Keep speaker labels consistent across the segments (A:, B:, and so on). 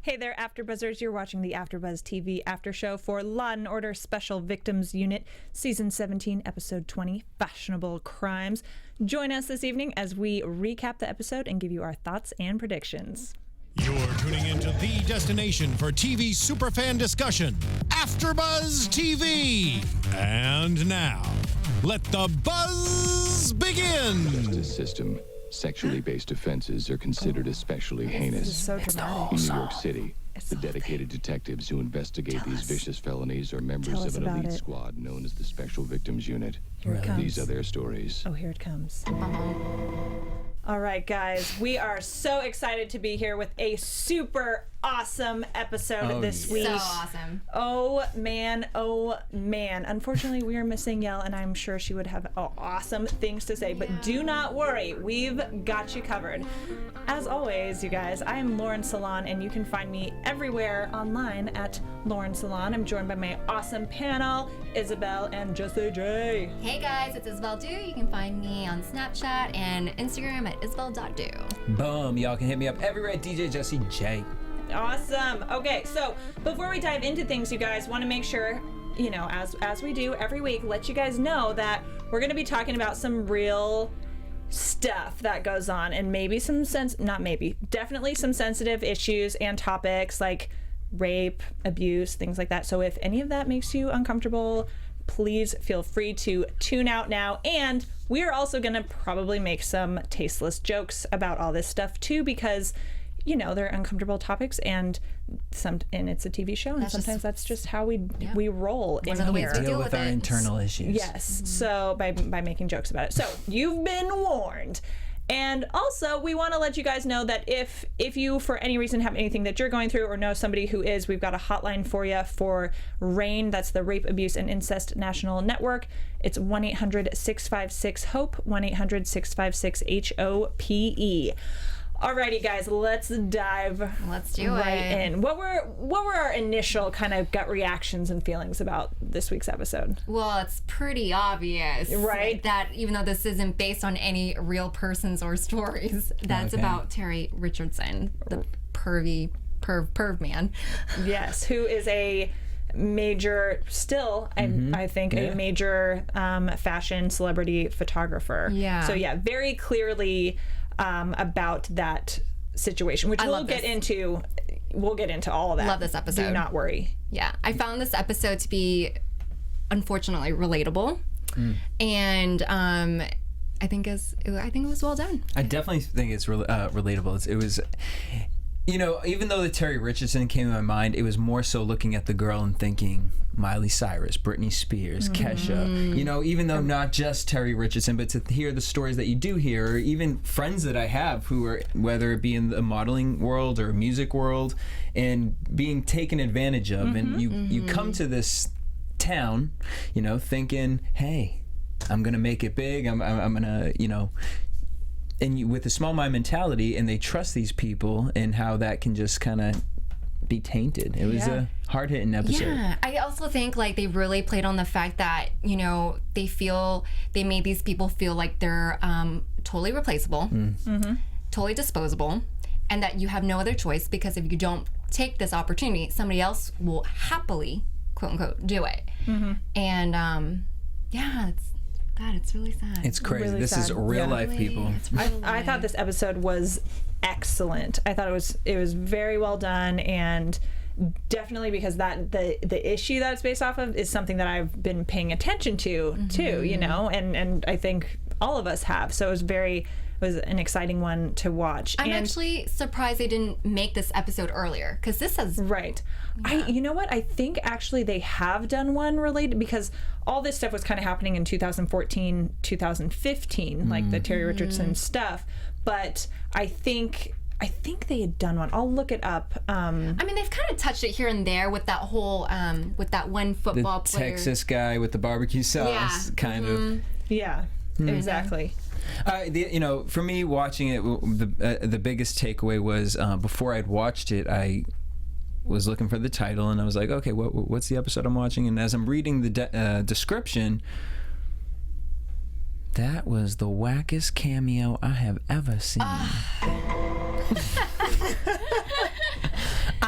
A: Hey there, AfterBuzzers. You're watching the AfterBuzz TV after show for Law & Order Special Victims Unit, Season 17, Episode 20, Fashionable Crimes. Join us this evening as we recap the episode and give you our thoughts and predictions.
B: You're tuning into the destination for TV superfan discussion, AfterBuzz TV. And now, let the buzz begin.
C: Justice system. Sexually based offenses are considered especially heinous.
A: This is so dramatic.
C: In New York City, the dedicated detectives who investigate these vicious felonies are members of an elite squad known as the Special Victims Unit.
A: Here it comes.
C: These are their stories.
A: Oh, here it comes. All right, guys, we are so excited to be here with a super awesome episode this week.
D: So awesome.
A: Oh man. Unfortunately, we are missing Yell, and I'm sure she would have awesome things to say, but do not worry, we've got you covered. As always, you guys, I am Lauren Salaun, and you can find me everywhere online at Lauren Salaun. I'm joined by my awesome panel, Isabelle and Jesse J.
D: Hey guys, it's Isabelle Do. You can find me on Snapchat and Instagram at isabelle.do.
E: Boom, y'all can hit me up everywhere at DJ Jesse J.
A: Awesome. Okay, so before we dive into things, you guys want to make sure, you know, as we do every week, let you guys know that we're going to be talking about some real stuff that goes on, and maybe definitely some sensitive issues and topics like rape, abuse, things like that. So if any of that makes you uncomfortable, please feel free to tune out now. And we are also going to probably make some tasteless jokes about all this stuff too, because you know, they're uncomfortable topics, and it's a TV show, and sometimes that's just how we roll in here.
E: Deal with our internal issues.
A: Yes, so by making jokes about it. So you've been warned. And also, we want to let you guys know that if you, for any reason, have anything that you're going through or know somebody who is, we've got a hotline for you for RAIN. That's the Rape, Abuse, and Incest National Network. It's 1-800-656-HOPE, 1-800-656-HOPE. Alrighty, guys, let's dive in. What were our initial kind of gut reactions and feelings about this week's episode?
D: Well, it's pretty obvious,
A: right?
D: That even though this isn't based on any real persons or stories, that's about Terry Richardson, the perv man.
A: Yes, who is a major, I think, a major fashion celebrity photographer. Yeah. So yeah, very clearly about that situation, which we'll get into all of that.
D: Love this episode.
A: Do not worry.
D: Yeah, I found this episode to be unfortunately relatable, and I think it was well done.
E: I definitely think it's relatable. It was, you know, even though the Terry Richardson came to my mind, it was more so looking at the girl and thinking Miley Cyrus, Britney Spears, Kesha. You know, even though not just Terry Richardson, but to hear the stories that you do hear, or even friends that I have who are, whether it be in the modeling world or music world, and being taken advantage of. And you come to this town, you know, thinking, hey, I'm going to make it big. I'm going to, you know, and with a small mind mentality, and they trust these people, and how that can just kind of be tainted. It was a hard-hitting episode.
D: Yeah, I also think like they really played on the fact that, you know, they made these people feel like they're totally replaceable, totally disposable, and that you have no other choice, because if you don't take this opportunity, somebody else will happily, quote unquote, do it. And it's really sad.
E: It's crazy.
A: Really
E: this
A: sad.
E: is real life, people.
A: I thought this episode was excellent. I thought it was very well done, and definitely because the issue that it's based off of is something that I've been paying attention to too, you know, and I think all of us have. So it was an exciting one to watch.
D: I'm actually surprised they didn't make this episode earlier, because this has
A: you know what, I think actually they have done one related, because all this stuff was kind of happening in 2014 2015, like the Terry Richardson stuff, but I think they had done one. I'll look it up.
D: I mean, they've kind of touched it here and there with that whole with that one football player,
E: Texas guy with the barbecue sauce, kind of.
A: Yeah, exactly.
E: You know, for me watching it, the biggest takeaway was before I'd watched it, I was looking for the title, and I was like, okay, what's the episode I'm watching? And as I'm reading the description, that was the wackest cameo I have ever seen.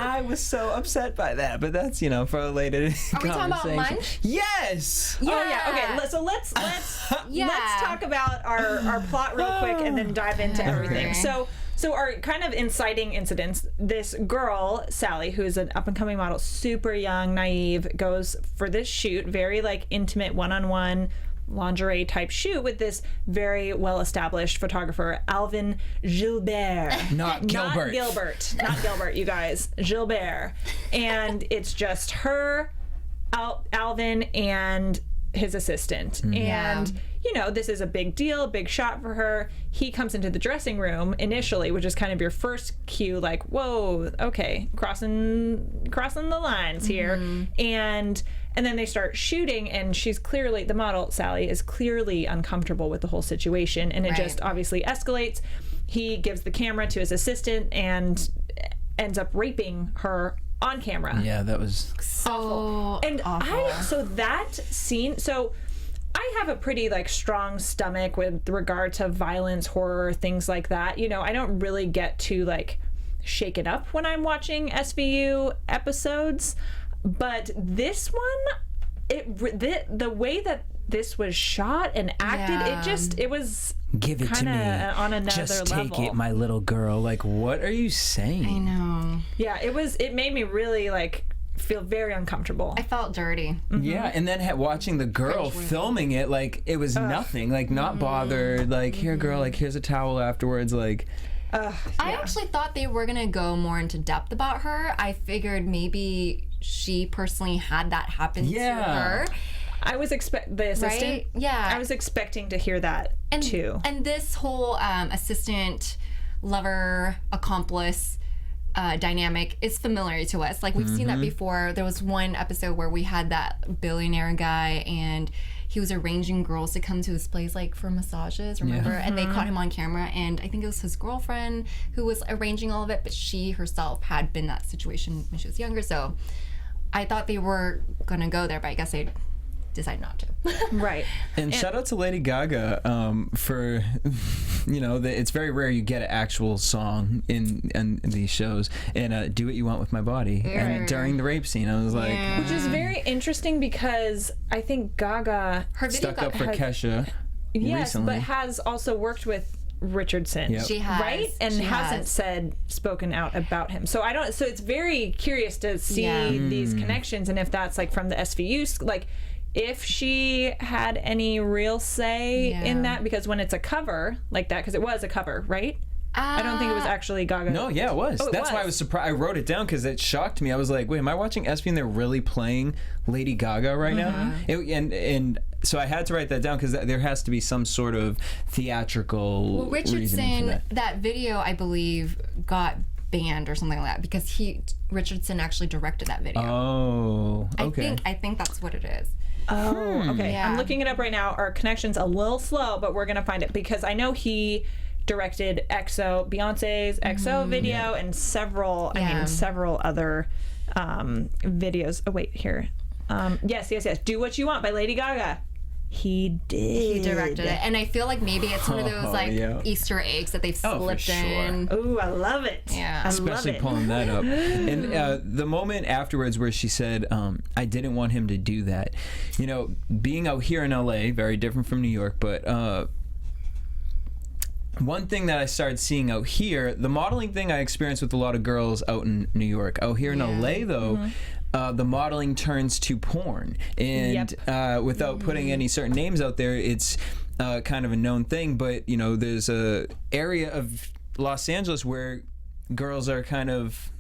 E: I was so upset by that, but that's, for a later conversation.
D: Are we talking about Munch?
E: Yes!
A: Oh yeah. Okay. So let's talk about our plot real quick and then dive into everything.
D: Okay.
A: So our kind of inciting incidents, this girl, Sally, who's an up-and-coming model, super young, naive, goes for this shoot, very like intimate one-on-one lingerie type shoot with this very well-established photographer, Alvin Gilbert.
E: Not Gilbert.
A: Not Gilbert, you guys. Gilbert. And it's just her, Alvin, and his assistant. And this is a big deal, big shot for her. He comes into the dressing room initially, which is kind of your first cue, like, whoa, okay, crossing the lines here. And then they start shooting, and she's clearly, the model, Sally, is clearly uncomfortable with the whole situation, and it just obviously escalates. He gives the camera to his assistant and ends up raping her on camera.
E: Yeah, that was
D: So
A: And
D: awful.
A: that scene, I have a pretty like strong stomach with regard to violence, horror, things like that. I don't really get to like shake it up when I'm watching SVU episodes, but this one, the way that this was shot and acted, it was
E: give it to me
A: on another
E: just
A: level.
E: take it, my little girl. Like, what are you saying?
D: I know.
A: Yeah, it made me really like feel very uncomfortable.
D: I felt dirty.
E: Yeah, and then watching the girl filming it, like it was nothing, like not bothered. Like, here, girl, like here's a towel afterwards. Like,
D: I actually thought they were gonna go more into depth about her. I figured maybe she personally had that happen to her.
A: I was the assistant.
D: Right? Yeah.
A: I was expecting to hear that too.
D: And this whole assistant, lover, accomplice dynamic is familiar to us. Like, we've seen that before. There was one episode where we had that billionaire guy, and he was arranging girls to come to his place, like, for massages, remember? And they caught him on camera, and I think it was his girlfriend who was arranging all of it, but she herself had been in that situation when she was younger. So I thought they were gonna go there, but I guess they decide not to.
A: Right.
E: and shout out to Lady Gaga for, it's very rare you get an actual song in these shows. And Do What You Want With My Body. And during the rape scene, I was like,
A: Which is very interesting because I think Gaga
D: Her video
E: stuck up for Kesha recently.
A: but has also worked with Richardson.
E: Yep.
D: She has.
A: Right? And
D: She
A: hasn't
D: has.
A: spoken out about him. So so it's very curious to see these connections, and if that's like from the SVU, like if she had any real say in that, because when it's a cover like that, because it was a cover, right? I don't think it was actually Gaga.
E: No, yeah, it was.
A: Oh,
E: That's why I was surprised. I wrote it down because it shocked me. I was like, wait, am I watching SVU and they're really playing Lady Gaga right now? And so I had to write that down because there has to be some sort of theatrical reasoning for
D: Richardson, that video, I believe, got banned or something like that because Richardson actually directed that video.
E: Oh, okay.
D: I think that's what it is.
A: Oh, okay.
D: Yeah.
A: I'm looking it up right now. Our connection's a little slow, but we're gonna find it because I know he directed Beyonce's EXO video and several other videos. Oh wait, here. Yes. Do What You Want by Lady Gaga. He did.
D: He directed it, and I feel like maybe it's one of those Easter eggs that they've slipped in.
A: Ooh, I love it.
D: Yeah.
E: Especially
A: love it.
E: pulling that up. And the moment afterwards where she said, I didn't want him to do that. Being out here in LA, very different from New York, but one thing that I started seeing out here, the modeling thing I experienced with a lot of girls out in New York. Out here in LA, though, the modeling turns to porn. And without putting any certain names out there, it's kind of a known thing. But, there's a area of Los Angeles where girls are kind of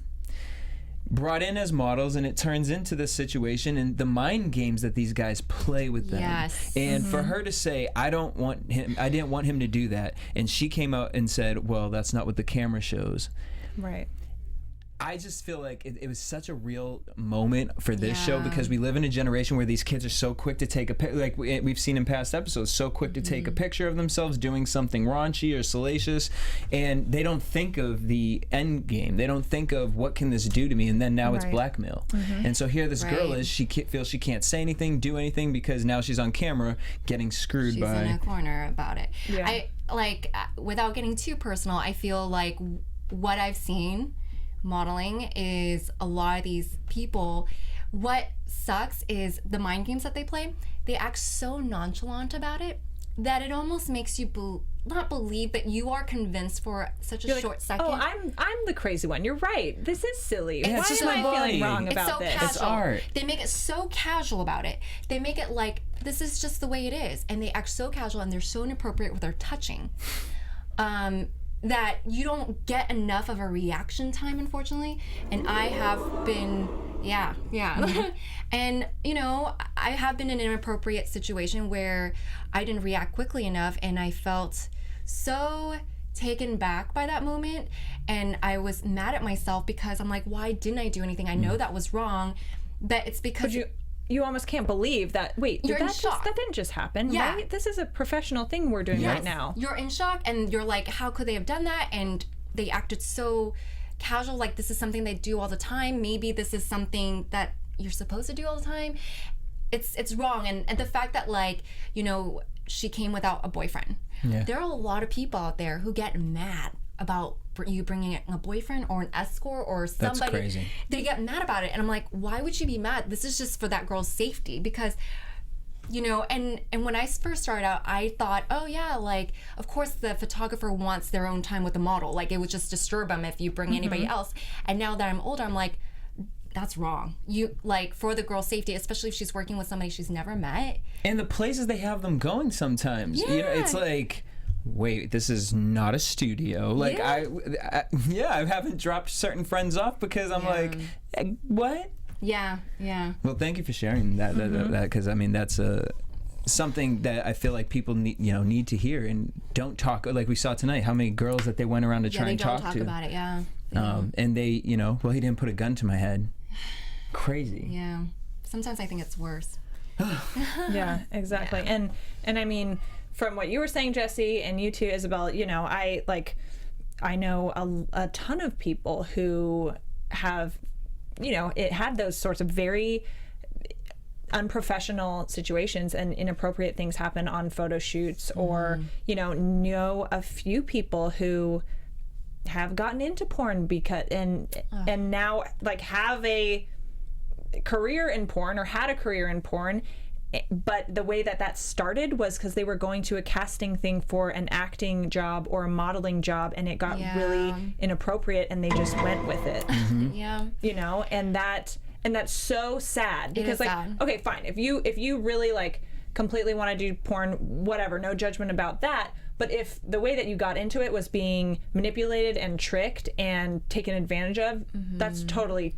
E: brought in as models, and it turns into this situation and the mind games that these guys play with them.
D: Yes.
E: And for her to say, I didn't want him to do that, and she came out and said, well, that's not what the camera shows.
A: Right.
E: I just feel like it was such a real moment for this show because we live in a generation where these kids are so quick to take a picture, like we've seen in past episodes, so quick to take a picture of themselves doing something raunchy or salacious, and they don't think of the end game. They don't think of what can this do to me, and then now it's blackmail. And so here this girl is, she feels she can't say anything, do anything, because now she's on camera getting screwed
D: She's
E: by...
D: in a corner about it.
A: Yeah.
D: I without getting too personal, I feel like what I've seen modeling is a lot of these people, what sucks is the mind games that they play. They act so nonchalant about it that it almost makes you not believe, but you are convinced for such a short second.
A: Oh, I'm the crazy one. You're right. This is silly.
E: Yeah,
A: Why
E: it's just
A: am
E: my
A: I
E: body.
A: feeling wrong
D: It's
A: about
D: so
A: this?
D: casual.
E: It's art.
D: They make it so casual about it. They make it like this is just the way it is, and they act so casual and they're so inappropriate with their touching. That you don't get enough of a reaction time, unfortunately. And I have been, yeah. And, you know, I have been in an inappropriate situation where I didn't react quickly enough, and I felt so taken back by that moment. And I was mad at myself because I'm like, why didn't I do anything? I know that was wrong, but it's because
A: you almost can't believe that. Wait,
D: You're in shock.
A: that didn't just happen,
D: Yeah.
A: right? This is a professional thing we're doing right now.
D: You're in shock, and you're like, how could they have done that? And they acted so casual, like this is something they do all the time. Maybe this is something that you're supposed to do all the time. It's wrong. And the fact that, like, you know, she came without a boyfriend.
E: Yeah.
D: There are a lot of people out there who get mad about you bringing a boyfriend or an escort or somebody.
E: That's crazy.
D: They get mad about it, and I'm like, why would you be mad? This is just for that girl's safety, because, you know, and when I first started out, I thought, oh yeah, like, of course the photographer wants their own time with the model. Like, it would just disturb them if you bring anybody else. And now that I'm older, I'm like, that's wrong. You, like, for the girl's safety, especially if she's working with somebody she's never met.
E: And the places they have them going sometimes. You know, it's like, wait, this is not a studio. Like, I haven't dropped certain friends off because I'm like, what?
D: Yeah.
E: Well, thank you for sharing that, because I mean, that's something that I feel like people need to hear and don't talk. Like we saw tonight, how many girls that they went around to try and talk to.
D: They don't talk about it, yeah.
E: And they, well, he didn't put a gun to my head. Crazy.
D: Yeah. Sometimes I think it's worse.
A: Yeah, exactly. Yeah. And I mean, from what you were saying, Jesse, and you too, Isabelle, you know, I know a ton of people who have, you know, it had those sorts of very unprofessional situations and inappropriate things happen on photo shoots, or, you know a few people who have gotten into porn because and now, like, have a career in porn or had a career in porn, but the way that started was because they were going to a casting thing for an acting job or a modeling job, and it got really inappropriate, and they just went with it.
D: Yeah.
A: You know, and that's so sad, because, like,
D: sad.
A: Okay, fine, if you really, like, completely want to do porn, whatever, no judgment about that. But if the way that you got into it was being manipulated and tricked and taken advantage of, that's totally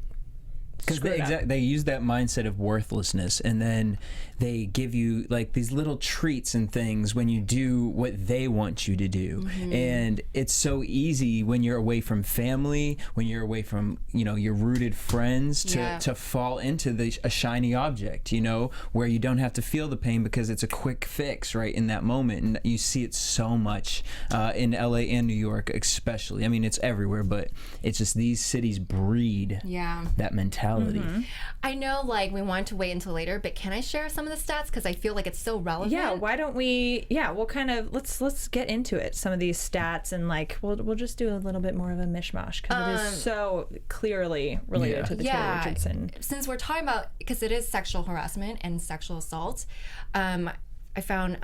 E: Because they use that mindset of worthlessness, and then they give you, like, these little treats and things when you do what they want you to do. And it's so easy when you're away from family, when you're away from, your rooted friends, to fall into a shiny object, where you don't have to feel the pain because it's a quick fix right in that moment. And you see it so much in LA and New York especially. I mean, it's everywhere, but it's just these cities breed that mentality.
D: I know, like, we want to wait until later, but can I share some of the stats, because I feel like it's so relevant?
A: Yeah, why don't we? Yeah, we'll kind of let's get into it. Some of these stats, and, like, we'll just do a little bit more of a mishmash, because it is so clearly related to the Terry Richardson.
D: Since we're talking about, because it is sexual harassment and sexual assault, I found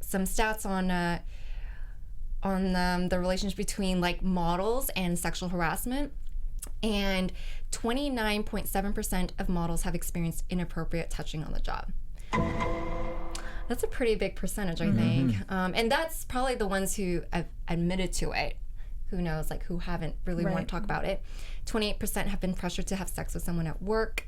D: some stats on the relationship between, like, models and sexual harassment. And 29.7% of models have experienced inappropriate touching on the job. That's a pretty big percentage, I think. And that's probably the ones who have admitted to it. Who knows, like, who haven't really want to talk about it. 28% have been pressured to have sex with someone at work.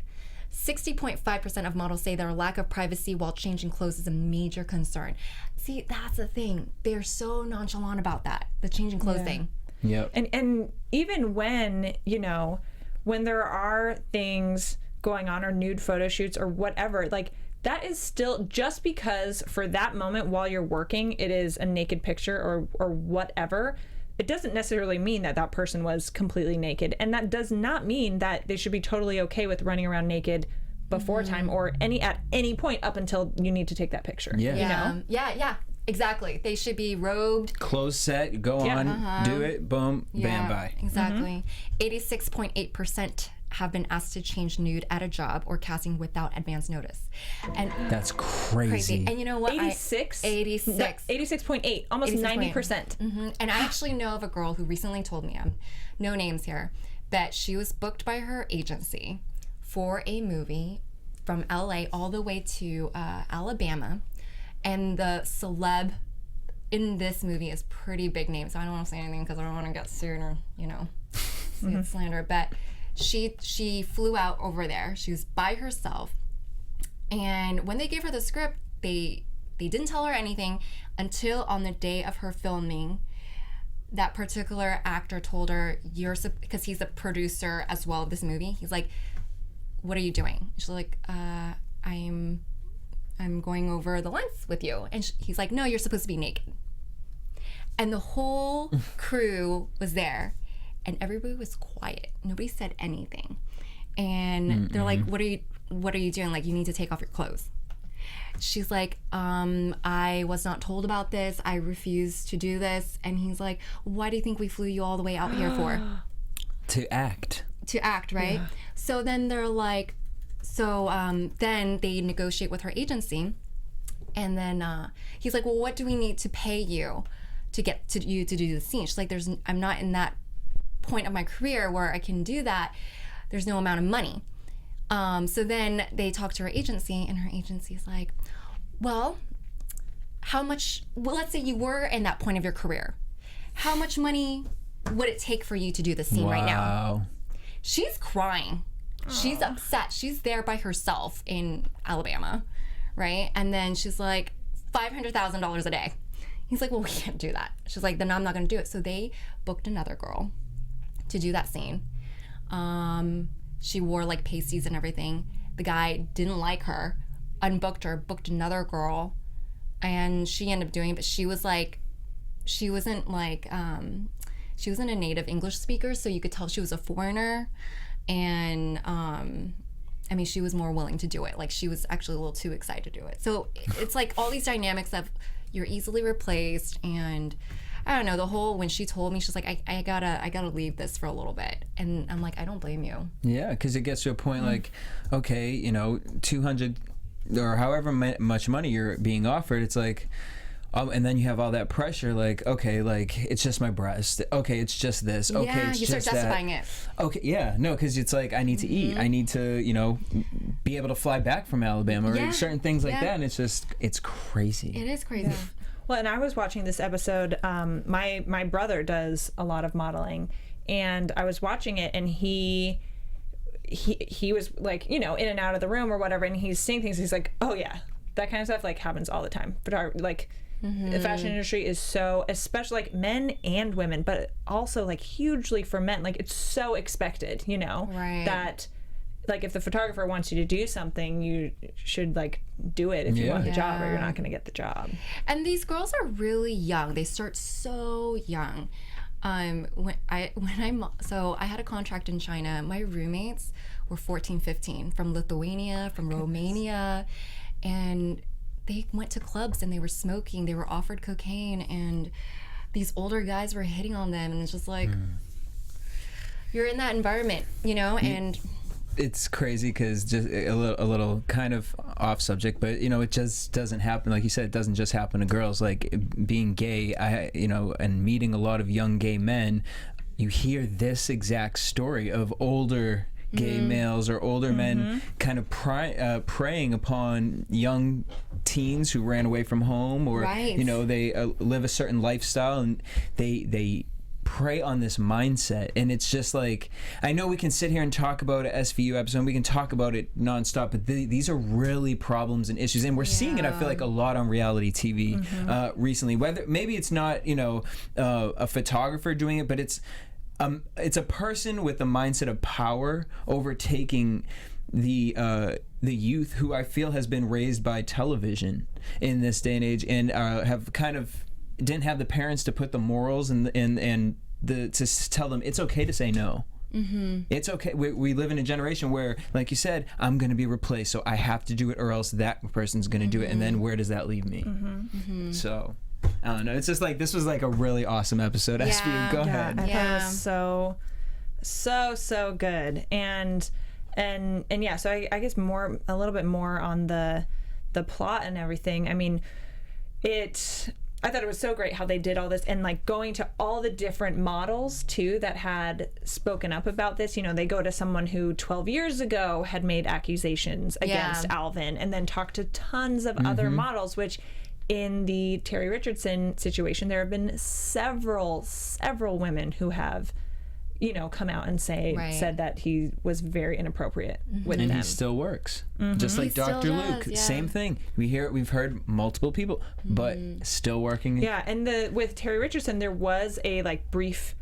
D: 60.5% of models say their lack of privacy while changing clothes is a major concern. See, that's the thing. They're so nonchalant about that, the changing clothes thing.
E: Yep.
A: And even when, when there are things going on, or nude photo shoots or whatever, like, that is still, just because for that moment while you're working it is a naked picture or whatever, it doesn't necessarily mean that person was completely naked. And that does not mean that they should be totally okay with running around naked before time, or at any point up until you need to take that picture.
E: Yeah.
D: Yeah. Exactly. They should be robed.
E: Clothes set, go on, do it, boom, bam, bye.
D: Exactly. 86.8% have been asked to change nude at a job or casting without advance notice. And
E: that's crazy.
D: And you know what?
A: 86?
D: 86.8.
A: Almost 90%.
D: And I actually know of a girl who recently told me, no names here, that she was booked by her agency for a movie from LA all the way to Alabama. And the celeb in this movie is pretty big name, so I don't want to say anything because I don't want to get sued or, get slander. But she flew out over there. She was by herself. And when they gave her the script, they didn't tell her anything until on the day of her filming. That particular actor told her, because he's a producer as well of this movie, he's like, what are you doing? She's like, I'm going over the lines with you. And he's like, no, you're supposed to be naked. And the whole crew was there and everybody was quiet. Nobody said anything. And they're like, what are you doing? Like, you need to take off your clothes. She's like, I was not told about this. I refuse to do this. And he's like, why do you think we flew you all the way out here for?
E: To act.
D: To act, right? Yeah. So then they're like, then they negotiate with her agency, and then he's like, well, what do we need to pay you to get to you to do the scene? She's like, I'm not in that point of my career where I can do that. There's no amount of money. So then they talk to her agency, and her agency's like, well, how much, let's say you were in that point of your career. How much money would it take for you to do the scene right now? She's crying. She's upset. She's there by herself in Alabama, right? And then she's like, $500,000 a day. He's like, well, we can't do that. She's like, then I'm not going to do it. So they booked another girl to do that scene. She wore like pasties and everything. The guy didn't like her, unbooked her, booked another girl, and she ended up doing it. But she wasn't a native English speaker, so you could tell she was a foreigner. And she was more willing to do it. Like, she was actually a little too excited to do it. So it's like all these dynamics of you're easily replaced, and I don't know, the whole, when she told me, she's like, I gotta leave this for a little bit. And I'm like, I don't blame you. Yeah,
E: because it gets to a point like, okay, 200 or however much money you're being offered, it's like, and then you have all that pressure, like, okay, like, it's just my breast. Okay, it's just this. Okay,
D: yeah,
E: it's
D: you
E: just
D: start justifying it.
E: Okay, yeah, no, because it's like, I need to eat. I need to, be able to fly back from Alabama or certain things like that. And it's just, it's crazy.
D: It is crazy. Yeah.
A: Well, and I was watching this episode. My brother does a lot of modeling, and I was watching it, and he was like, in and out of the room or whatever, and he's seeing things. He's like, oh yeah, that kind of stuff like happens all the time. But like, the fashion industry is so, especially like men and women, but also like hugely for men, like it's so expected,
D: right.
A: that like if the photographer wants you to do something, you should like do it if you want the job, or you're not going to get the job.
D: And these girls are really young. They start so young. I had a contract in China. My roommates were 14, 15 from Lithuania, from Romania, and they went to clubs and they were smoking. They were offered cocaine, and these older guys were hitting on them, and it's just like, you're in that environment, and
E: it's crazy because just a little kind of off subject, but it just doesn't happen. Like you said, it doesn't just happen to girls. Like being gay, and meeting a lot of young gay men, you hear this exact story of older gay males or older men kind of preying upon young teens who ran away from home, or they live a certain lifestyle, and they prey on this mindset. And it's just like, I know we can sit here and talk about an SVU episode, and we can talk about it nonstop, but these are really problems and issues, and we're seeing it, I feel like, a lot on reality TV recently. Whether maybe it's not a photographer doing it, but it's a person with a mindset of power overtaking the youth, who I feel has been raised by television in this day and age, and have kind of didn't have the parents to put the morals and to tell them it's okay to say no. It's okay. We live in a generation where, like you said, I'm going to be replaced, so I have to do it or else that person's going to do it. And then where does that leave me? So, I don't know. It's just like, this was like a really awesome episode. SVU, go ahead.
A: I thought it was so good. And yeah, so I guess a little bit more on the plot and everything. I mean, I thought it was so great how they did all this, and like going to all the different models too that had spoken up about this. You know, they go to someone who 12 years ago had made accusations against Alvin, and then talked to tons of other models, which in the Terry Richardson situation, there have been several women who have, you know, come out and said that he was very inappropriate with them.
E: And he still works, just like Dr. Luke. Same thing. We've heard multiple people, but still working.
A: Yeah, and with Terry Richardson, there was a like brief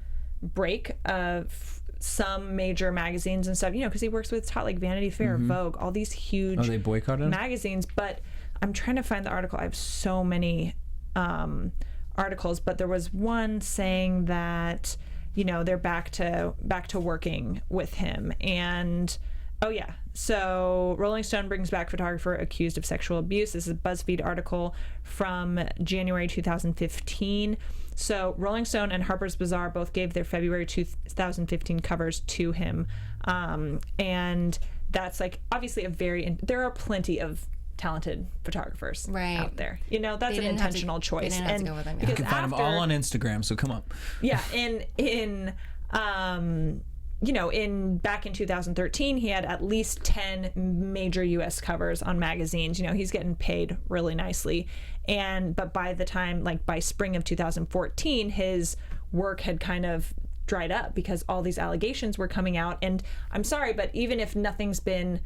A: break of some major magazines and stuff, you know, because he works with like Vanity Fair, Vogue, all these huge
E: they boycotted him?
A: magazines. But I'm trying to find the article. I have so many articles, but there was one saying that, you know, they're back to working with him. And so Rolling Stone brings back photographer accused of sexual abuse. This is a BuzzFeed article from January 2015. So Rolling Stone and Harper's Bazaar both gave their February 2015 covers to him, and that's like obviously there are plenty of talented photographers out there. You know, that's an intentional choice.
D: They didn't have to go with them.
E: You can find them all on Instagram, so come on.
A: Yeah, back in 2013, he had at least 10 major U.S. covers on magazines. You know, he's getting paid really nicely. But by the time, like by spring of 2014, his work had kind of dried up because all these allegations were coming out. And I'm sorry, but even if nothing's been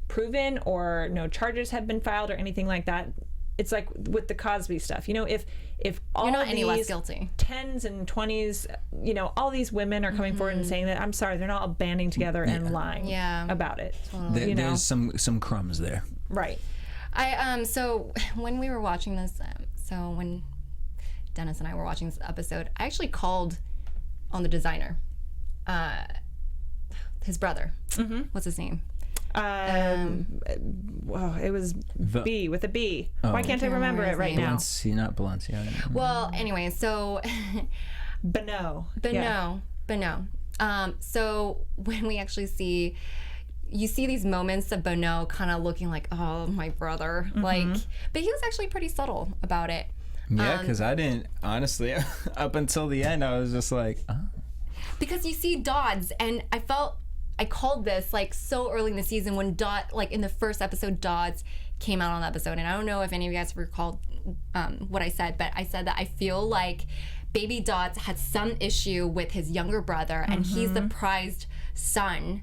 A: proven or no charges have been filed or anything like that, it's like with the Cosby stuff, you know, if all
D: you're not any less
A: these
D: guilty
A: 10s and 20s, you know, all these women are coming forward and saying that, I'm sorry, they're not all banding together and lying about it.
D: Totally.
A: You know?
E: There's some crumbs there.
A: Right.
D: So when we were watching this, so when Dennis and I were watching this episode, I actually called on the designer, his brother. What's his name?
A: It was B with a B. Why can't I remember it right now?
E: Not Balenciaga.
D: Well, anyway, so
A: Beno.
D: So when we actually you see these moments of Bono kind of looking like, oh, my brother, like, but he was actually pretty subtle about it.
E: Yeah, because I didn't, honestly, up until the end, I was just like, oh.
D: Because you see Dodds, and I called this like so early in the season when like in the first episode, Dodds came out on the episode, and I don't know if any of you guys recalled what I said, but I said that I feel like baby Dodds had some issue with his younger brother, and he's the prized son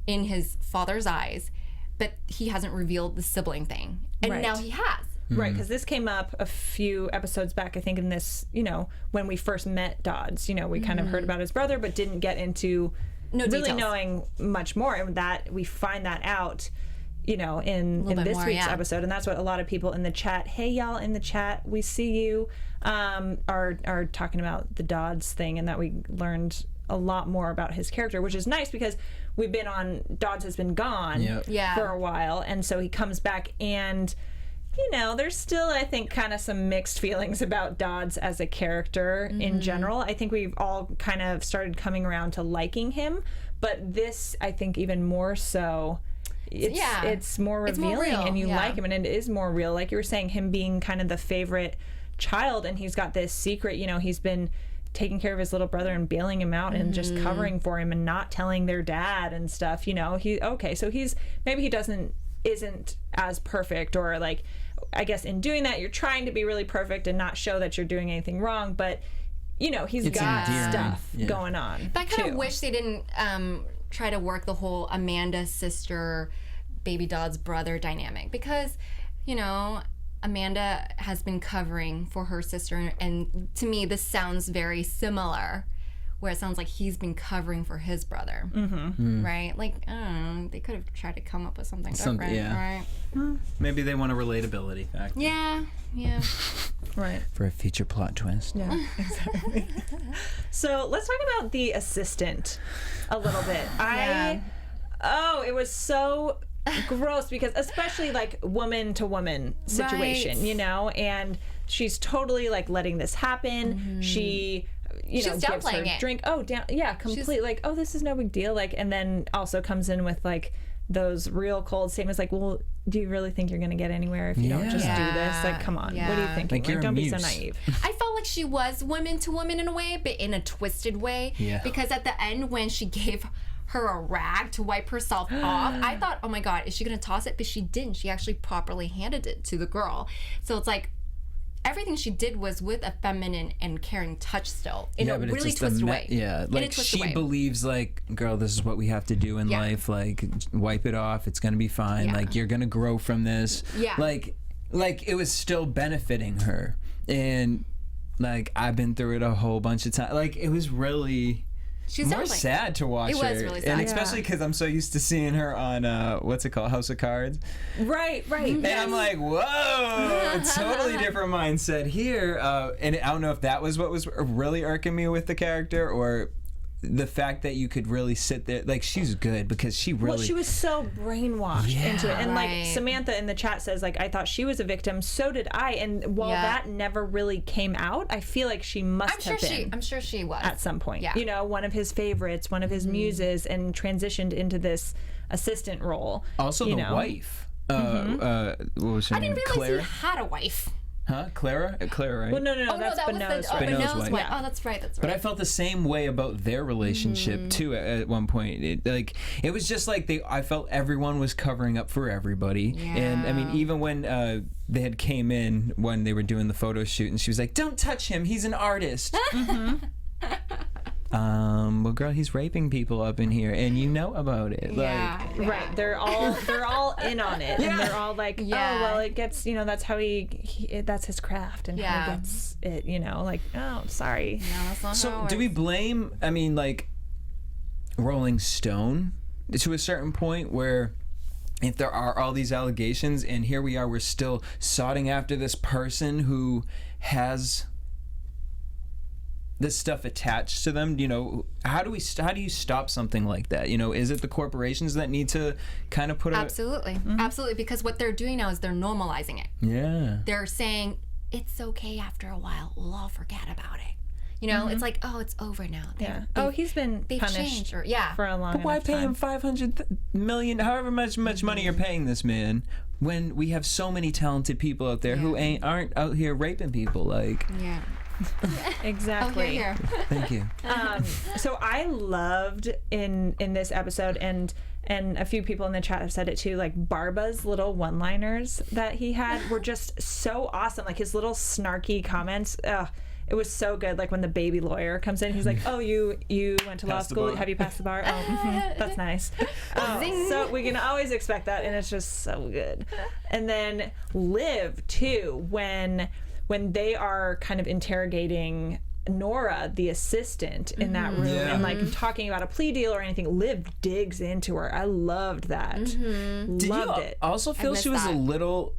D: in his father's eyes, but he hasn't revealed the sibling thing, and now he has.
A: Right, because this came up a few episodes back, I think, in this, you know, when we first met Dodds, you know, we kind of heard about his brother, but didn't get into really knowing much more, and that we find that out, you know, in this week's episode. And that's what a lot of people in the chat, hey y'all in the chat, we see you, are talking about the Dodds thing, and that we learned a lot more about his character, which is nice because Dodds has been gone for a while, and so he comes back, and you know, there's still, I think, kind of some mixed feelings about Dodds as a character in general. I think we've all kind of started coming around to liking him, but this, I think, even more so. It's more revealing, and you like him, and it is more real. Like you were saying, him being kind of the favorite child, and he's got this secret, you know, he's been taking care of his little brother and bailing him out and just covering for him and not telling their dad and stuff, you know. So maybe he isn't as perfect, or like, I guess in doing that you're trying to be really perfect and not show that you're doing anything wrong, but you know, he's got stuff going on.
D: But I kind of wish they didn't try to work the whole Amanda sister, baby Dodds brother dynamic, because, you know, Amanda has been covering for her sister, and to me this sounds very similar where it sounds like he's been covering for his brother, right? Like, I don't know, they could have tried to come up with something different, right?
E: Maybe they want a relatability factor.
D: Yeah.
A: Right.
E: For a future plot twist.
A: Yeah, exactly. So let's talk about the assistant a little bit. It was so gross because especially like woman to woman situation,
D: Right.
A: you know, and she's totally like letting this happen. She
D: She's
A: gives her
D: downplaying it.
A: drink. Completely like, oh, this is no big deal. Like, and then also comes in with like those real cold statements like, well, do you really think you're going to get anywhere if you don't just do this? Like, come on. What are you thinking?
E: Like, you're
A: don't
E: a
A: be so
E: muse.
A: naive.
D: I felt like she was woman to woman in a way, but in a twisted way.
E: Yeah.
D: Because at the end, when she gave her a rag to wipe herself off, I thought, oh my God, is she going to toss it? But she didn't. She actually properly handed it to the girl. So it's like, everything she did was with a feminine and caring touch still in a really twisted way.
E: Yeah, like she believes like, girl, this is what we have to do in life. Like, wipe it off. It's gonna be fine.
D: Yeah.
E: Like, you're gonna grow from this.
D: Yeah.
E: Like it was still benefiting her, and like I've been through it a whole bunch of times. Like, it was really.
D: She's
E: more
D: definitely
E: sad to watch her.
D: It was really sad.
E: And especially because I'm so used to seeing her on, what's it called, House of Cards.
A: Right.
E: And I'm like, whoa, totally different mindset here. And I don't know if that was what was really irking me with the character, or the fact that you could really sit there. Like, she's good because she really.
A: Well, she was so brainwashed into it. And like
D: Right.
A: Samantha in the chat says, like, I thought she was a victim. So did I. And while that never really came out, I feel like she must have been.
D: I'm sure she was.
A: At some point.
D: Yeah.
A: You know, one of his favorites, one of his muses, and transitioned into this assistant role.
E: Also,
A: you
E: the
A: know?
E: wife. What was her
D: I
E: name?
D: didn't realize
E: Clara?
D: he had a wife.
E: Huh? Clara, right?
A: Well, no,
D: Oh,
A: that's
D: no, that
A: Bonneau's
D: was
A: wife.
E: Bonneau's
D: wife.
E: wife.
D: Oh, that's right.
E: But I felt the same way about their relationship too. At one point, it was just like I felt everyone was covering up for everybody. And I mean, even when they had came in when they were doing the photo shoot, and she was like, "Don't touch him. He's an artist." Well, girl, he's raping people up in here, and you know about it.
A: Right, they're all in on it, and they're all like, oh well, it gets, you know, that's how that's his craft, and how he gets it, you know, like, oh, sorry.
D: No, that's not
E: So
D: how it
E: do we
D: works.
E: blame? I mean, like Rolling Stone to a certain point where. If there are all these allegations, and here we are, we're still sought after this person who has this stuff attached to them, you know, how do you stop something like that? You know, is it the corporations that need to kind of put
D: Absolutely. Absolutely. Because what they're doing now is they're normalizing it.
E: Yeah.
D: They're saying, it's okay after a while. We'll all forget about it. You know, it's like, oh, it's over now.
A: He's been
D: they've
A: punished
D: changed,
A: for a long
E: But why
A: enough
E: pay
A: time.
E: him 500 million, however much money you're paying this man, when we have so many talented people out there who aren't out here raping people? Like,
D: Yeah.
A: Exactly.
D: Oh, here.
E: thank you.
A: So I loved in this episode, and a few people in the chat have said it too, like Barba's little one-liners that he had were just so awesome. Like his little snarky comments. It was so good. Like when the baby lawyer comes in, he's like, "Oh, you went to law
E: Passed the
A: school?
E: bar.
A: Have you passed the bar? Oh, that's nice." So we can always expect that, and it's just so good. And then Liv too, when they are kind of interrogating Nora, the assistant, in that room, and like talking about a plea deal or anything, Liv digs into her. I loved that.
E: Did
A: Loved
E: you
A: it.
E: also feel she was a little?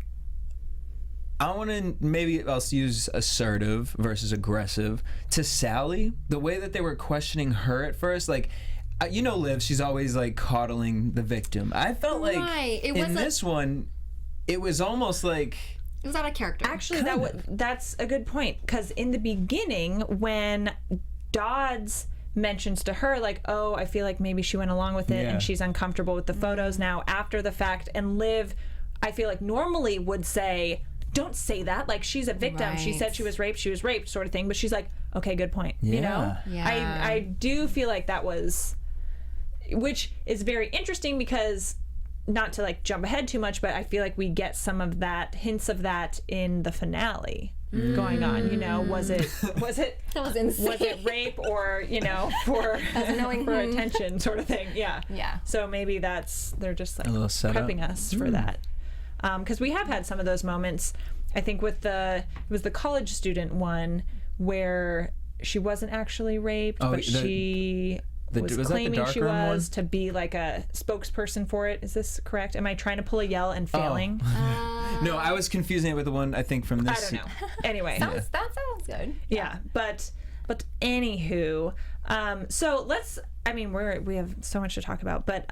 E: I want to maybe I'll use assertive versus aggressive to Sally. The way that they were questioning her at first, like, you know, Liv, she's always like coddling the victim. I felt like in this one, it was almost like
D: It was out of character.
A: Actually, that's a good point, because in the beginning, when Dodds mentions to her, like, oh, I feel like maybe she went along with it and she's uncomfortable with the photos now after the fact, and Liv, I feel like normally would say, don't say that, like, she's a victim, she said she was raped, sort of thing, but she's like, okay, good point, you know? I do feel like that was, which is very interesting, because not to like jump ahead too much, but I feel like we get some of that, hints of that in the finale going on, you know, was it
D: that was insane.
A: was it rape, or, you know, for attention sort of thing. Yeah. So maybe they're just like prepping us for that. Because we have had some of those moments, I think, with it was the college student one where she wasn't actually raped, but she was
E: was
A: claiming
E: that the
A: she
E: dark room
A: was
E: one?
A: to be like a spokesperson for it. Is this correct? Am I trying to pull a Yell and failing?
E: No, I was confusing it with the one I think from this.
A: I don't know. Anyway.
D: That sounds good.
A: Yeah, but anywho, so let's. I mean, we have so much to talk about, but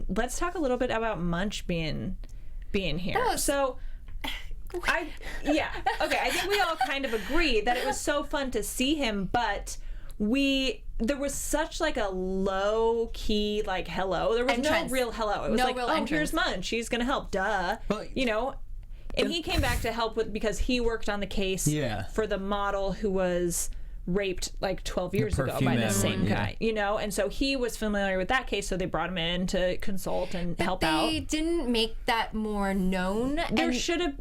A: let's talk a little bit about Munch being here. So, I think we all kind of agree that it was so fun to see him, but there was such like a low key like hello. There was
D: Entrance.
A: no real hello. It was
D: No
A: like,
D: real
A: oh,
D: entrance.
A: here's Munch. She's gonna help. Duh.
E: Well,
A: you know. And he came back to help because he worked on the case for the model who was raped like 12 years ago by the same guy, you know? And so he was familiar with that case, so they brought him in to consult and help out.
D: They didn't make that more known.
A: There should have,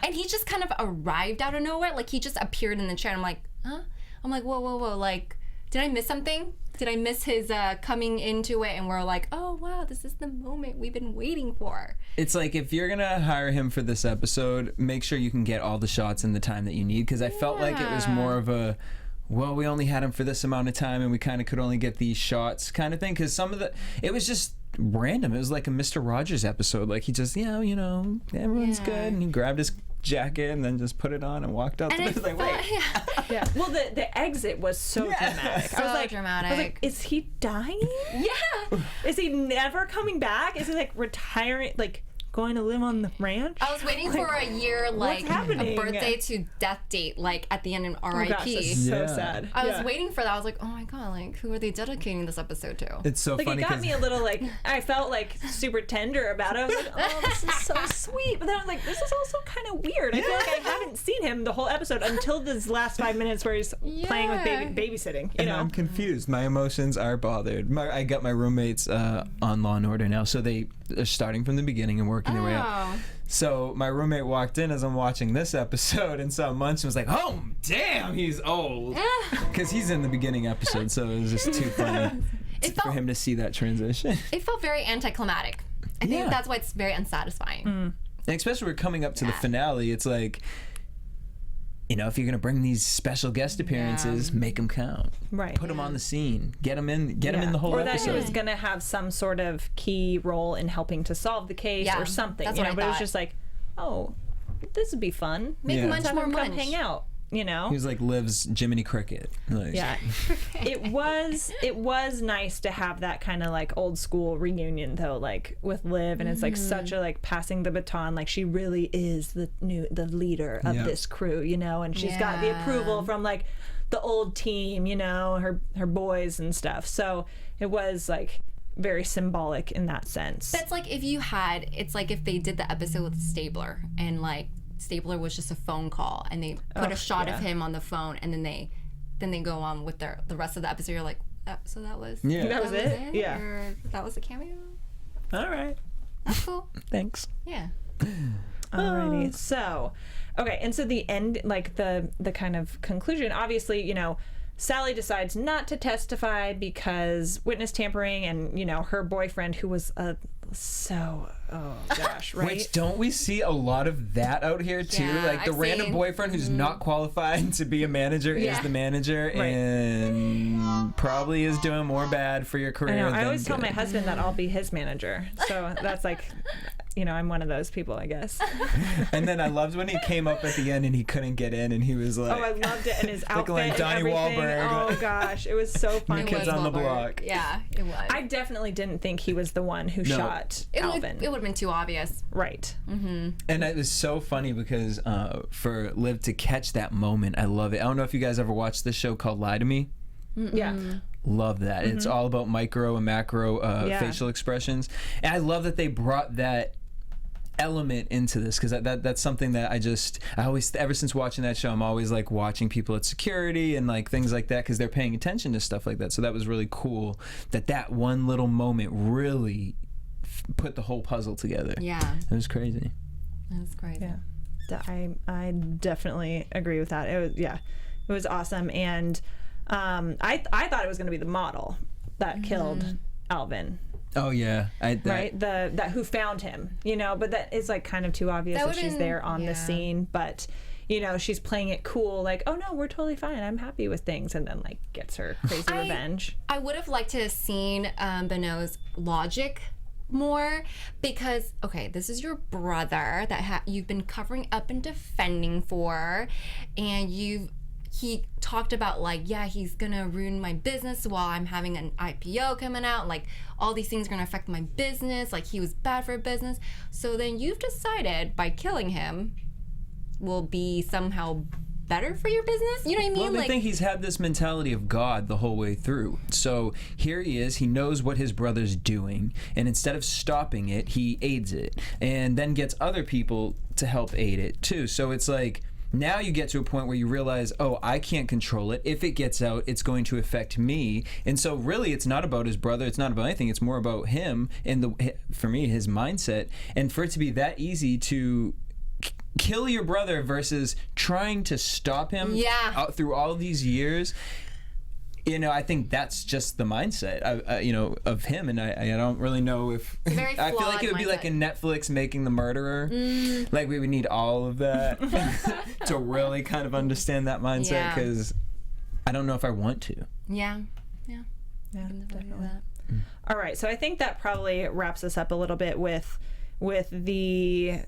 D: And he just kind of arrived out of nowhere. Like, he just appeared in the chair. I'm like, huh? I'm like, whoa. Like, did I miss something? Did I miss his coming into it? And we're like, oh, wow, this is the moment we've been waiting for.
E: It's like, if you're gonna hire him for this episode, make sure you can get all the shots in the time that you need, because I felt like it was more of a, well, we only had him for this amount of time and we kind of could only get these shots kind of thing, because it was just random. It was like a Mr. Rogers episode. Like, he just, everyone's good, and he grabbed his jacket and then just put it on and walked out.
D: And
E: I was like, wait.
A: Yeah. Well, the exit was so dramatic. I was like, is he dying?
D: Yeah.
A: Is he never coming back? Is he like retiring, like going to live on the ranch?
D: I was waiting for a year, like
A: happening?
D: a birthday to death date, like at the end of R.I.P.
A: Oh gosh, that's so sad.
D: I was waiting for that. I was like, oh my god, like who are they dedicating this episode to?
E: It's so
A: like,
E: funny.
A: It got me a little like, I felt like super tender about it. I was like, oh, this is so sweet. But then I was like, this is also kind of weird. I feel like I haven't seen him the whole episode until this last 5 minutes where he's playing with babysitting. You know,
E: I'm confused. My emotions are bothered. I got my roommates on Law and Order now, so they are starting from the beginning and working their way up. So my roommate walked in as I'm watching this episode and saw Munch and was like, oh, damn, he's old. Because he's in the beginning episode, so it was just too funny for him to see that transition.
D: It felt very anticlimactic. I think that's why it's very unsatisfying.
E: And especially we're coming up to the finale, it's like, you know, if you're going to bring these special guest appearances, make them count.
A: Right.
E: Put them on the scene. Get them in the whole
A: or
E: episode.
A: Or that he was going to have some sort of key role in helping to solve the case or something.
D: That's
A: you
D: what
A: know,
D: I
A: but it was
D: thought.
A: just like, oh, this would be fun.
D: Make Munch
A: Have
D: more
A: him come
D: Munch.
A: hang out. You know,
E: He was like Liv's Jiminy Cricket. Like,
A: yeah. It was nice to have that kind of like old school reunion though, like with Liv, and it's like such a like passing the baton. Like she really is the leader of this crew, you know, and she's got the approval from like the old team, you know, her boys and stuff. So it was like very symbolic in that sense.
D: That's like it's like if they did the episode with Stabler and like Stabler was just a phone call and they put a shot of him on the phone and then they go on with the rest of the episode. You're like, so that was
A: that was it? Yeah.
D: Or that was the cameo?
E: All right.
D: That's cool.
E: Thanks.
D: Yeah.
A: Alrighty. So, okay, and so the end, like the kind of conclusion, obviously, you know, Sally decides not to testify because witness tampering, and you know her boyfriend, who was right?
E: Which don't we see a lot of that out here too?
D: Yeah,
E: like the
D: I've
E: random
D: seen.
E: boyfriend who's not qualified to be a manager is the manager, and probably is doing more bad for your career.
A: I always tell
E: good.
A: my husband that I'll be his manager. So that's like, you know, I'm one of those people, I guess.
E: And then I loved when he came up at the end and he couldn't get in, and he was like,
A: Oh, I loved it, and his outfit
E: like Donnie
A: and everything.
E: Wahlberg.
A: Oh gosh, it was so funny.
E: Kids on the block.
D: Yeah, it was.
A: I definitely didn't think he was the one who shot Alvin.
D: It would have been too obvious.
A: Right.
E: And it was so funny because for Liv to catch that moment, I love it. I don't know if you guys ever watched this show called Lie to Me.
A: Yeah.
E: Love that. It's all about micro and macro facial expressions. And I love that they brought that element into this, because that's something that I always, ever since watching that show, I'm always like watching people at security and like things like that, because they're paying attention to stuff like that. So that was really cool that one little moment really put the whole puzzle together.
D: Yeah.
E: It was crazy.
D: That was crazy.
A: Yeah. I definitely agree with that. It was awesome. And I thought it was going to be the model that killed Alvin.
E: Oh yeah,
A: Right, that who found him, you know, but that is like kind of too obvious that she's there on the scene. But you know, she's playing it cool, like, oh no, we're totally fine, I'm happy with things, and then like gets her crazy revenge.
D: I would have liked to have seen Bonneau's logic more, because okay, this is your brother that you've been covering up and defending for, and he talked about like, yeah, he's gonna ruin my business while I'm having an IPO coming out, like all these things are gonna affect my business, like he was bad for business. So then you've decided by killing him will be somehow better for your business? You know what I mean?
E: Well, I think he's had this mentality of God the whole way through. So here he is, he knows what his brother's doing, and instead of stopping it, he aids it, and then gets other people to help aid it too. So it's like, now you get to a point where you realize, oh, I can't control it. If it gets out, it's going to affect me. And so really, it's not about his brother. It's not about anything. It's more about him and, for me, his mindset. And for it to be that easy to kill your brother versus trying to stop him through all these years, you know, I think that's just the mindset, you know, of him. And I don't really know if I feel like it would be like a Netflix Making the Murderer. Like we would need all of that to really kind of understand that mindset, because I don't know if I want to.
A: Yeah, definitely. All right, so I think that probably wraps us up a little bit with the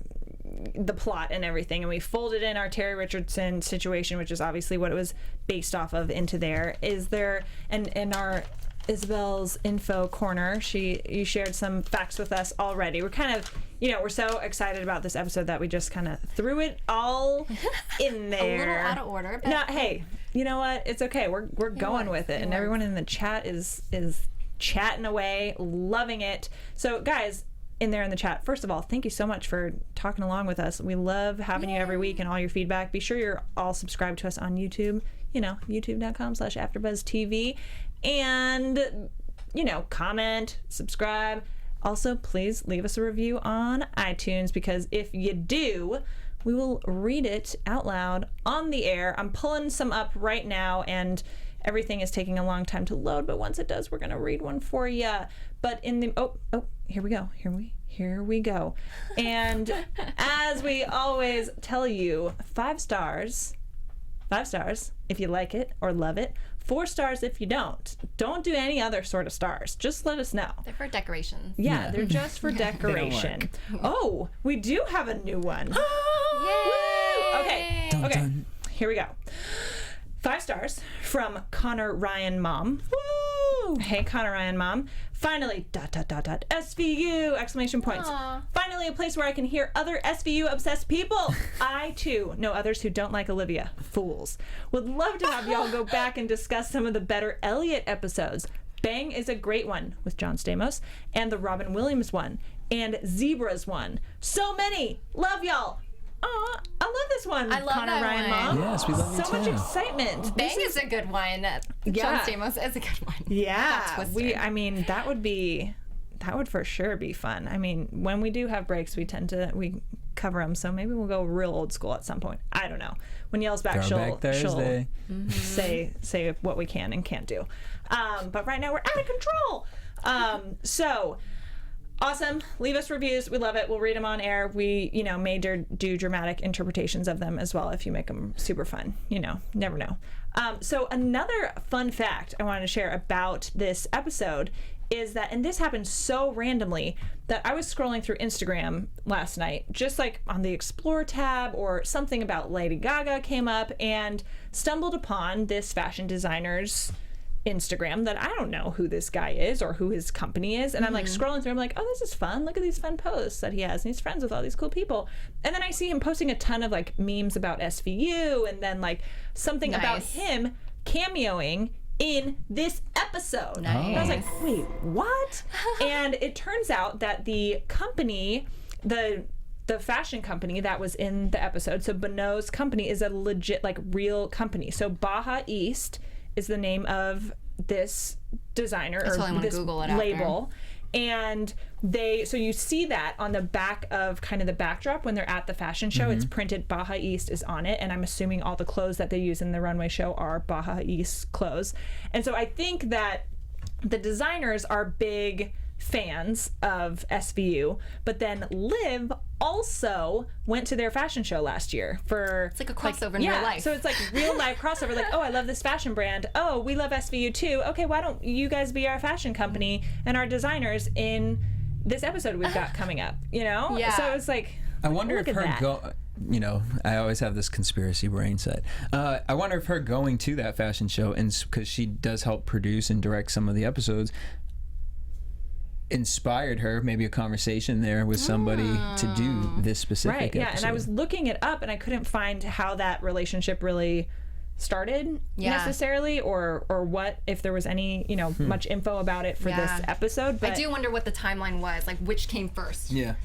A: plot and everything, and we folded in our Terry Richardson situation, which is obviously what it was based off of, into there. Is there, and in our Isabelle's info corner, you shared some facts with us already. We're kind of, you know, we're so excited about this episode that we just kind of threw it all in there.
D: A little out of order, but
A: no, hey, you know what? It's okay. We're going with it, and everyone in the chat is chatting away, loving it. So guys, in there in the chat, first of all, thank you so much for talking along with us. We love having you every week and all your feedback. Be sure you're all subscribed to us on YouTube, you know, youtube.com/AfterBuzz TV, and, you know, comment, subscribe. Also, please leave us a review on iTunes, because if you do, we will read it out loud on the air. I'm pulling some up right now, and everything is taking a long time to load, but once it does, we're going to read one for you. But in the here we go. Here we go. And as we always tell you, 5 stars. 5 stars if you like it or love it. 4 stars if you don't. Don't do any other sort of stars. Just let us know.
D: They're for decorations.
A: Yeah, they're just for decoration. Oh, we do have a new one.
D: Yay!
A: Okay.
E: Dun,
A: Okay.
E: dun.
A: Here we go. 5 stars from Connor Ryan Mom. Woo! Hey, Connor Ryan Mom. Finally, ... SVU! Exclamation points.
D: Aww.
A: Finally, a place where I can hear other SVU obsessed people. I too know others who don't like Olivia. Fools. Would love to have y'all go back and discuss some of the better Elliot episodes. Bang is a great one with John Stamos, and the Robin Williams one, and Zebras one. So many. Love y'all. Aw, I love this one.
D: I love
A: Connor
D: that
A: Ryan
D: one.
A: Mom.
E: Yes, we love you
A: So much
E: too.
A: excitement.
D: Bang is a good one. John Stamos is a good one.
A: Yeah,
D: Twisted.
A: I mean, that would for sure be fun. I mean, when we do have breaks, we cover them, so maybe we'll go real old school at some point. I don't know. When Yell's back, she'll
E: Thursday.
A: say what we can and can't do. But right now we're out of control. So awesome. Leave us reviews. We love it. We'll read them on air. We, you know, may do dramatic interpretations of them as well if you make them super fun. You know, never know. So another fun fact I wanted to share about this episode is that, and this happened so randomly, that I was scrolling through Instagram last night, just like on the Explore tab, or something about Lady Gaga came up, and stumbled upon this fashion designer's Instagram that I don't know who this guy is or who his company is, and I'm like scrolling through, I'm like, oh, this is fun, look at these fun posts that he has, and he's friends with all these cool people. And then I see him posting a ton of like memes about SVU, and then like something about him cameoing in this episode. And I was like, wait, what? And it turns out that the company, the fashion company that was in the episode, so Bonneau's company, is a legit, like, real company. So Baja East is the name of this designer, or this label. And so you see that on the back of kind of the backdrop when they're at the fashion show. It's printed Baja East is on it, and I'm assuming all the clothes that they use in the runway show are Baja East clothes. And so I think that the designers are big fans of SVU, but then Liv also went to their fashion show last year for...
D: It's like a crossover in real life.
A: So it's like real life crossover. Like, oh, I love this fashion brand. Oh, we love SVU too. Okay, why don't you guys be our fashion company and our designers in this episode we've got coming up, you know?
D: Yeah.
A: So it's like,
E: I wonder if
A: look at
E: her
A: that.
E: you know, I always have this conspiracy brain set. I wonder if her going to that fashion show, and because she does help produce and direct some of the episodes, inspired her, maybe a conversation there with somebody to do this specific episode.
A: And I was looking it up and I couldn't find how that relationship really started necessarily, or what, if there was any, you know, much info about it for this episode. But
D: I do wonder what the timeline was, like which came first.
E: Yeah.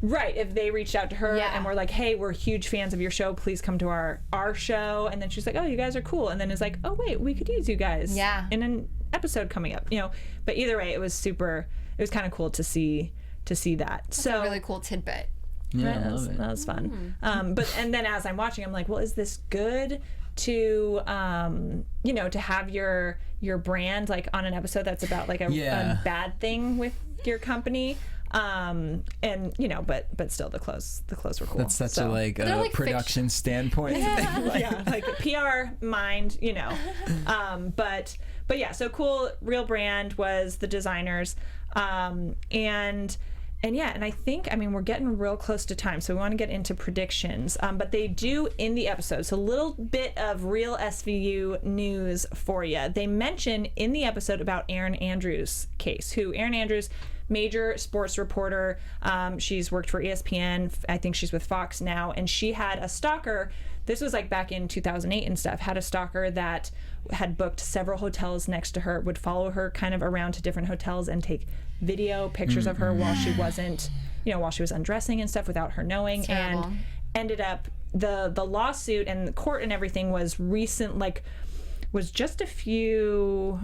A: Right, if they reached out to her and were like, hey, we're huge fans of your show, please come to our show, and then she's like, oh, you guys are cool, and then it's like, oh wait, we could use you guys in an episode coming up, you know. But either way, it was kind of cool to see that.
D: That's
A: so
D: a really cool tidbit.
E: Yeah,
A: that
E: I love it.
A: was fun. And then as I'm watching, I'm like, well, is this good to you know, to have your brand like on an episode that's about like a bad thing with your company? And you know, but still the clothes were cool.
E: That's such a like production standpoint.
A: Like PR mind, you know. But yeah, so cool. Real brand was the designers, and I think, I mean, we're getting real close to time, so we want to get into predictions. But they do in the episode, so a little bit of real SVU news for you. They mention in the episode about Erin Andrews' case, Erin Andrews, major sports reporter. She's worked for ESPN. I think she's with Fox now, and she had a stalker. This was like back in 2008 and stuff. Had a stalker that had booked several hotels next to her, would follow her kind of around to different hotels and take video pictures of her while she wasn't, you know, while she was undressing and stuff without her knowing.
D: Terrible.
A: And ended up the lawsuit and the court and everything was recent, like was just a few.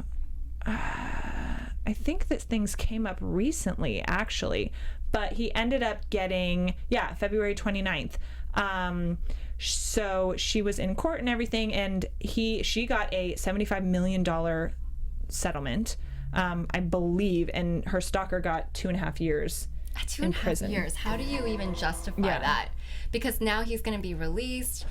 A: I think that things came up recently, actually, but he ended up getting, February 29th. So she was in court and everything, and she got a $75 million settlement, I believe, and her stalker got 2.5 years.
D: 2.5 years. How do you even justify that? Because now he's going to be released.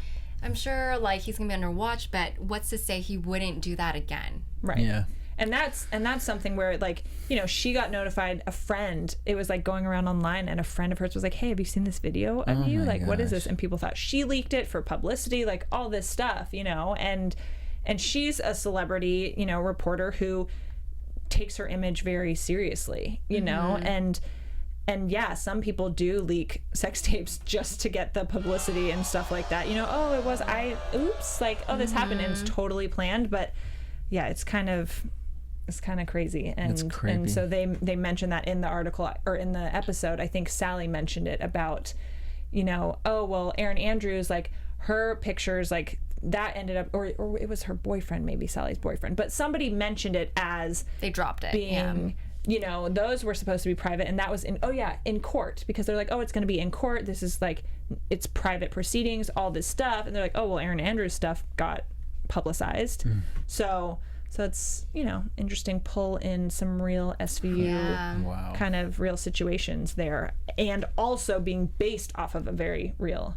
D: I'm sure, like, he's going to be under watch, but what's to say he wouldn't do that again?
A: Right.
E: Yeah.
A: And that's something where, like, you know, she got notified, a friend, it was like going around online, and a friend of hers was like, hey, have you seen this video of you? Like, what is this? And people thought she leaked it for publicity, like all this stuff, you know, and she's a celebrity, you know, reporter who takes her image very seriously, you know, and yeah, some people do leak sex tapes just to get the publicity and stuff like that, you know. Oh, it was like, oh, this happened, and it's totally planned. But yeah, it's kind of crazy, and so they mentioned that in the article, or in the episode. I think Sally mentioned it about, you know, oh well, Erin Andrews, like her pictures, like that ended up, or it was her boyfriend, maybe Sally's boyfriend, but somebody mentioned it as
D: they dropped it
A: being, you know, those were supposed to be private, and that was in court, because they're like, oh, it's going to be in court, this is like, it's private proceedings, all this stuff, and they're like, oh well, Erin Andrews' stuff got publicized. So it's, you know, interesting, pull in some real SVU kind of real situations there, and also being based off of a very real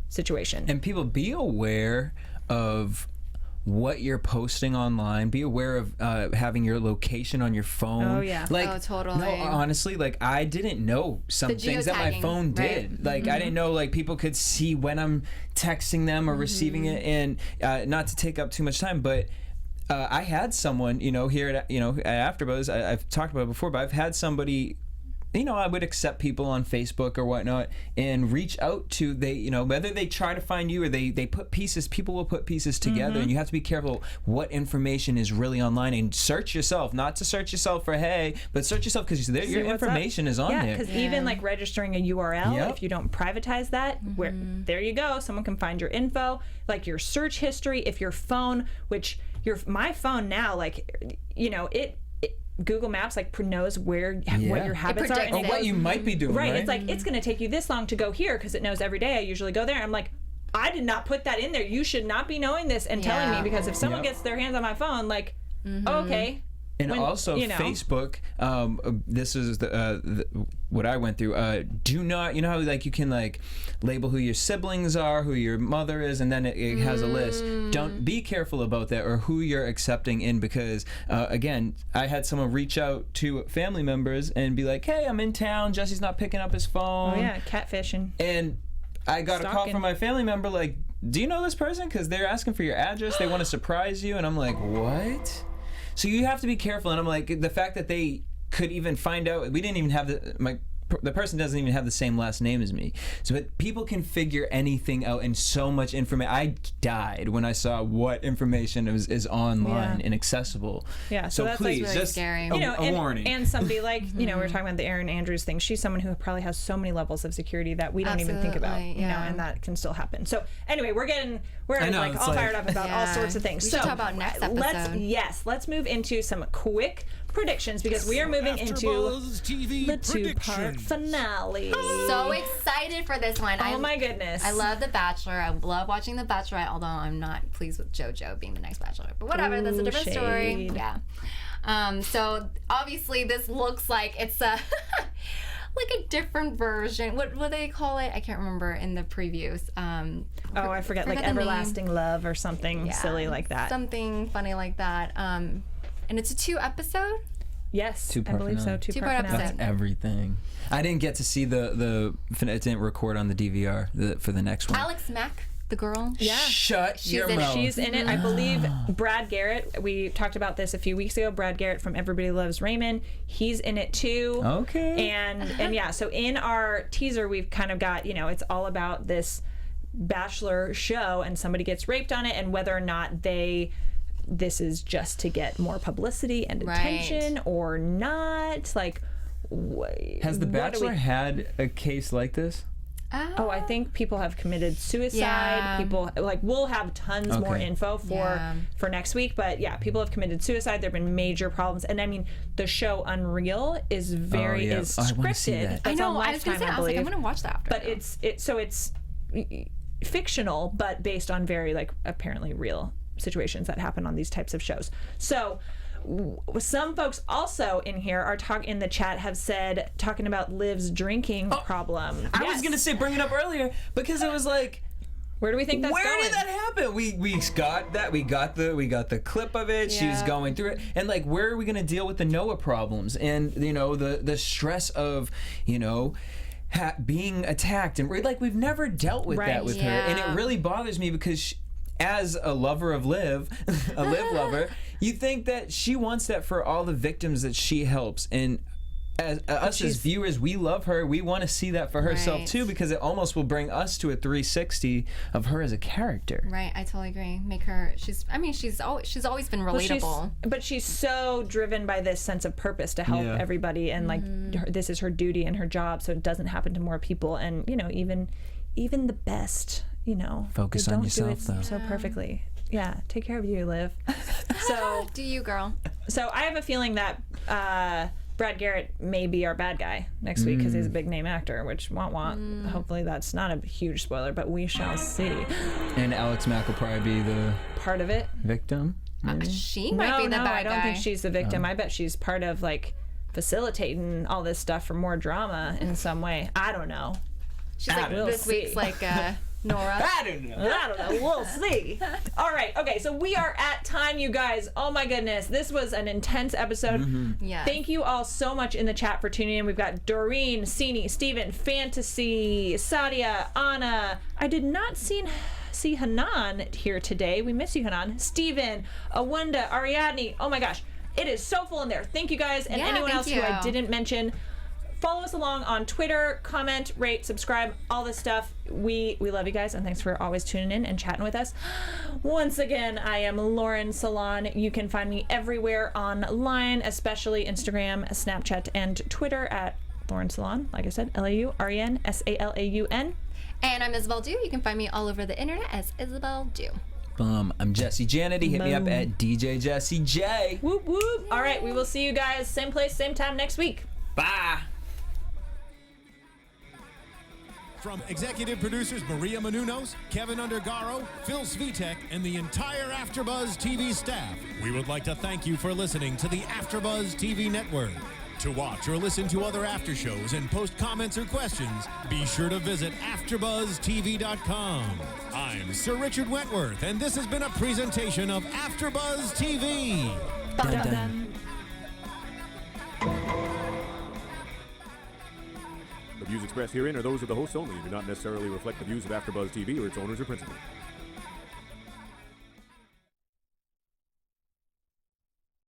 A: situation.
E: And people, be aware of what you're posting online. Be aware of having your location on your phone.
A: Oh yeah.
E: Like,
D: oh, totally.
E: No, honestly, like, I didn't know some things that my phone did.
D: Right.
E: Like, I didn't know, like, people could see when I'm texting them or receiving it. And not to take up too much time, but I had someone, you know, here at AfterBuzz, I've talked about it before, but I've had somebody, you know, I would accept people on Facebook or whatnot and reach out to, they, you know, whether they try to find you or they put pieces, people will put pieces together, and you have to be careful what information is really online, and search yourself, not to search yourself for hey, but search yourself, because your information is on there.
A: Because even like registering a URL, if you don't privatize that, where there you go, someone can find your info, like your search history, if your phone, which my phone now, like, you know, it Google Maps like knows what your habits are,
E: or what you might be doing. Right.
A: It's like, it's going to take you this long to go here, because it knows every day I usually go there. I'm like, I did not put that in there. You should not be knowing this and telling me, because if someone gets their hands on my phone, like, okay,
E: And
A: when,
E: also Facebook, this is what I went through. Do not, you know how like you can like label who your siblings are, who your mother is, and then it has a list. Don't be careful about that or who you're accepting in, because again, I had someone reach out to family members and be like, hey, I'm in town, Jesse's not picking up his phone.
A: Oh yeah, catfishing.
E: And I got a call from my family member like, do you know this person? Because they're asking for your address, they want to surprise you. And I'm like, what? So you have to be careful, and I'm like, the fact that they could even find out, we didn't even have the person doesn't even have the same last name as me. So but people can figure anything out, and so much information. I died when I saw what information is online and accessible.
A: Yeah,
E: so
A: that's
E: please,
D: really
E: just
D: scary.
E: a warning.
A: And somebody like, we were talking about the Erin Andrews thing. She's someone who probably has so many levels of security that we don't even think about, and that can still happen. So anyway, we're like all fired up about all sorts of things.
D: We
A: so
D: should talk about next episode.
A: Let's move into some quick predictions, because we are moving into
B: AfterBuzz TV
A: the two-part
B: predictions.
A: finale.
D: So excited for this one.
A: Oh my goodness.
D: I love The Bachelor. I love watching The Bachelorette, although I'm not pleased with JoJo being the next Bachelor. But whatever, that's a different story. Yeah. So obviously this looks like it's a like a different version. What do they call it? I can't remember in the previews.
A: I forget like Everlasting Love or something silly like that.
D: Something funny like that. And it's a 2-episode?
A: Yes, I
E: Two-part
A: believe so.
E: finale.
A: Two-part
D: episode.
A: finale.
E: That's everything. I didn't get to see it didn't record on the DVR for the next one.
D: Alex Mack, the girl.
A: Yeah.
E: Shut your mouth.
A: She's in it. I believe Brad Garrett, we talked about this a few weeks ago, Brad Garrett from Everybody Loves Raymond, he's in it too.
E: Okay.
A: And yeah, so in our teaser, we've kind of got, it's all about this Bachelor show, and somebody gets raped on it, and whether or not this is just to get more publicity and attention or not. Like,
E: has The Bachelor had a case like this?
A: Oh, I think people have committed suicide.
D: Yeah.
A: People, like, we'll have tons more info for next week. But yeah, people have committed suicide. There have been major problems. And I mean, the show Unreal is is
E: I wanna see
A: scripted.
E: that.
D: I
A: That's
D: know.
A: on
D: I was going to
A: Lifetime,
D: say, I was like, I'm
A: believe.
D: going to watch that after.
A: But it's fictional, but based on very, like, apparently real situations that happen on these types of shows. So some folks also in here are in the chat have said, talking about Liv's drinking problem.
E: I was gonna say bring it up earlier because it was like,
A: where do we think that's going?
E: Where did that happen? We got that. We got the clip of it. She was going through it, and like, where are we gonna deal with the Noah problems and the stress of being attacked, and like, we've never dealt with that with her, and it really bothers me because as a lover of Liv, a Liv lover, you think that she wants that for all the victims that she helps, and as us as viewers, we love her. We want to see that for herself too, because it almost will bring us to a 360 of her as a character.
D: Right, I totally agree. Make her. She's always been relatable.
A: But she's so driven by this sense of purpose to help everybody, and like this is her duty and her job, so it doesn't happen to more people. And even the best,
E: focus on yourself though.
A: So perfectly. Yeah, take care of you, Liv. So
D: do you, girl?
A: So I have a feeling that Brad Garrett may be our bad guy next week because he's a big name actor, which hopefully that's not a huge spoiler, but we shall see.
E: And Alex Mack will probably be the
A: part of it.
E: Victim.
D: She might be the bad guy.
A: I don't think she's the victim. I bet she's part of like facilitating all this stuff for more drama in some way. I don't know.
D: She's like this week's like Nora.
E: I don't know.
A: We'll see. All right. Okay. So we are at time, you guys. Oh my goodness. This was an intense episode.
D: Yeah.
A: Thank you all so much in the chat for tuning in. We've got Doreen, Sini, Steven, Fantasy, Sadia, Anna. I did not see Hanan here today. We miss you, Hanan. Steven, Awanda, Ariadne. Oh my gosh. It is so full in there. Thank you guys. And anyone else who I didn't mention. Follow us along on Twitter, comment, rate, subscribe, all this stuff. We love you guys, and thanks for always tuning in and chatting with us. Once again, I am Lauren Salaun. You can find me everywhere online, especially Instagram, Snapchat, and Twitter at Lauren Salaun. Like I said, Lauren Salaun.
D: And I'm Isabelle Du. You can find me all over the internet as Isabelle Du.
E: I'm Jesse Janedy. Hit me up at DJ Jesse J.
A: Whoop whoop. All right, we will see you guys same place, same time next week.
E: Bye.
B: From executive producers Maria Menounos, Kevin Undergaro, Phil Svitek, and the entire AfterBuzz TV staff, we would like to thank you for listening to the AfterBuzz TV network. To watch or listen to other after shows and post comments or questions, be sure to visit AfterBuzzTV.com. I'm Sir Richard Wentworth, and this has been a presentation of AfterBuzz TV.
A: Dun, dun, dun.
F: The views expressed herein are those of the hosts only and do not necessarily reflect the views of AfterBuzz TV or its owners or principals.